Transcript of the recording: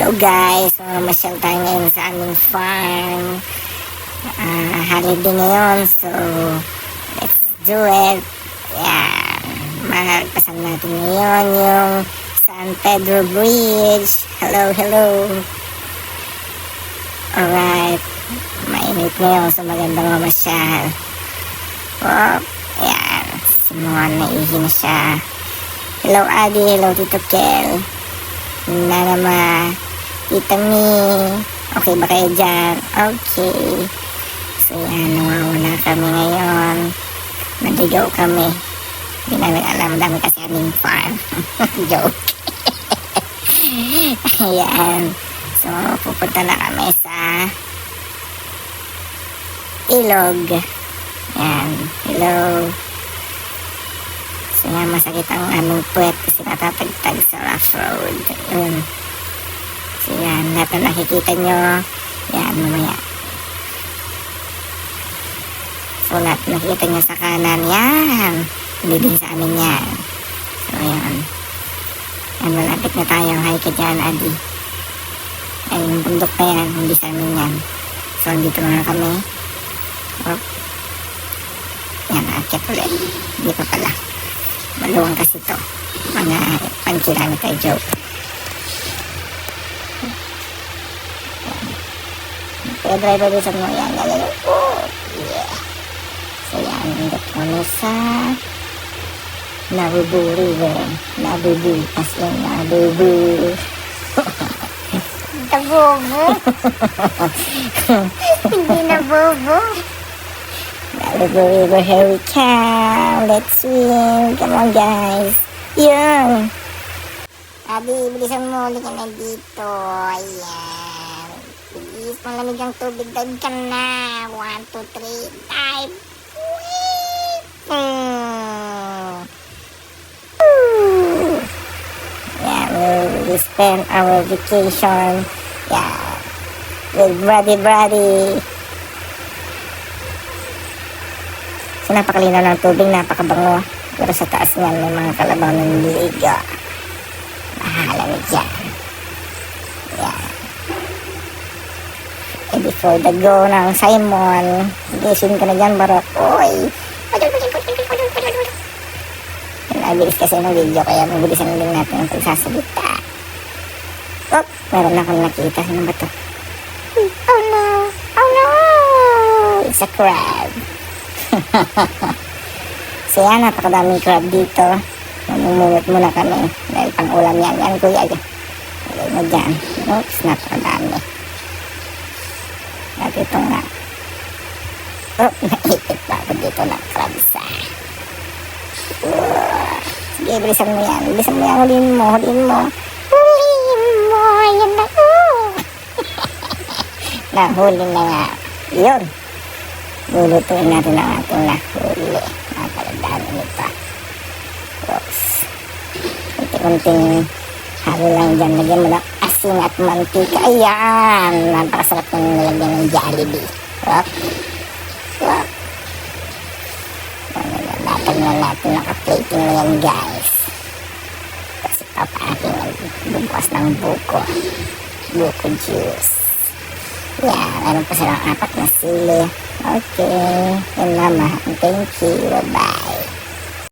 Hello guys, masyal tayo ngayon sa aming farm. Holiday ngayon, so let's do it. Yan, magpasan natin ngayon yung San Pedro Bridge. Hello. Alright, mainit ngayon, so magandang mamasyal. Yan, si Moan naihi na siya. Hello Adi, hello Tito Kel. Nanama, Tita Mi. Okay ba kayo dyan? Okay. So yan, nawawala kami ngayon. Naligaw kami. Hindi namin alam, dami kasi aming farm. Joke. Ayan. So, pupunta na kami sa ilog. Yan. Hello. So yan, masakit ang aming puwet kasi natatagtag sa rough road. Yun. So yan, lahat na nakikita nyo. Yan, mamaya. So lahat nakikita nyo sa kanan. Yan. Hindi din sa amin yan. So yan. Yan, malapit na tayo. Hi ka dyan, Adi. Ay, yung bundok na yan. Hindi sa amin yan. So, dito na kami. Oh. Yan, akit ulit. Hindi pa pala. Maluwang kasi to. Mga 1 kilometer joke. Kaya driver dito mo yan. Oh, yeah. So yan, nandito kami sa Nabubu River. Nabubu. As in, Nabubu. Nabubu? Hindi Nabubu. Nabubu River, here we come. Let's swim. Come on, guys. Yun. Adi, bilisan mo. Ulit ka na dito. Ayan. Bilis, malamig ang tubig. Dive ka na. 1, 2, 3. Dive. Yeah, we spend our vacation. Yeah. With Brady. So, napakalinaw ng tubig, napakabango. Pero sa taas niyan, may mga kalabaw ng liga. Mahalamig yan. Yeah. And before the go ng Simon, gising ka na dyan, Barok. Oy! Nabilis kasi ng video, kaya mabilisan din natin ang pagsasalita. Oh! Meron akong nakita. Sino ba ito? Oh no! It's a crab. So yan, napakadaming crab dito. Mamumulot muna kami dahil pang ulam yan. Yan kuya, lagay mo dyan. Oops, napakadami. At ito nga. Oh, naipit pa ako dito ng crab sa. Sige, bilisan mo yan. Huliin mo. Yan na. Nahuli na nga. Yun. Lulutuin natin ang ating nahuli. Napakadami nito. Oops. Kunti-kunting halo lang dyan. Lagyan mo ng asin at mantika. Ayan. Napakasarap ng nilagyan ng Jollibee. Natin naka-plating na yan, guys. Kasi papaaking bubukos ng buko juice. Yan, meron pa silang 4 na sili. Okay, yun naman. Thank you, bye.